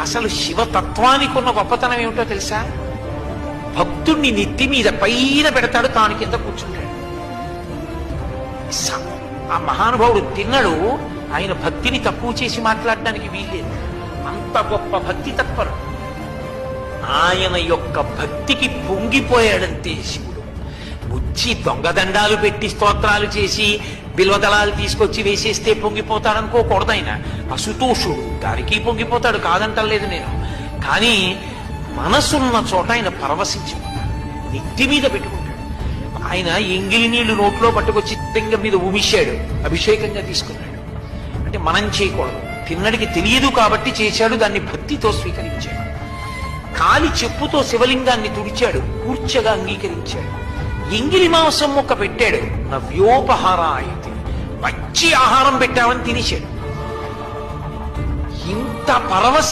అసలు శివతత్వానికి ఉన్న గొప్పతనం ఏమిటో తెలుసా? భక్తుణ్ణి నెత్తి మీద పైన పెడతాడు, తాను కింద కూర్చుంటాడు. ఆ మహానుభావుడు తిన్నడు. ఆయన భక్తిని తక్కువ చేసి మాట్లాడడానికి వీల్లేదు. అంత గొప్ప భక్తి తత్పరు. ఆయన యొక్క భక్తికి పొంగిపోయాడంతే శివుడు. వచ్చి దొంగదండాలు పెట్టి స్తోత్రాలు చేసి బిల్వదళాలు తీసుకొచ్చి వేసేస్తే పొంగిపోతాడనుకోకూడదు. ఆయన అసుతోషుడు, దానికి పొంగిపోతాడు, కాదంటలేదు నేను. కానీ మనసున్న చోట ఆయన పరవశించిపోతాడు, నెత్తి మీద పెట్టుకుంటాడు. ఆయన ఎంగిలి నీళ్లు నోట్లో పట్టుకొచ్చి లింగం మీద ఉమిశాడు, అభిషేకంగా తీసుకున్నాడు. అంటే మనం చేయకూడదు, తిన్నడికి తెలియదు కాబట్టి చేశాడు, దాన్ని భక్తితో స్వీకరించాడు. కాలి చెప్పుతో శివలింగాన్ని తుడిచాడు, కూర్చగా అంగీకరించాడు. ఎంగిలి మాంసం ముక్క పెట్టాడు, నవ్యోపహారాయతి, పచ్చి ఆహారం పెట్టామని తినేశాడు. ఇంత పరవశ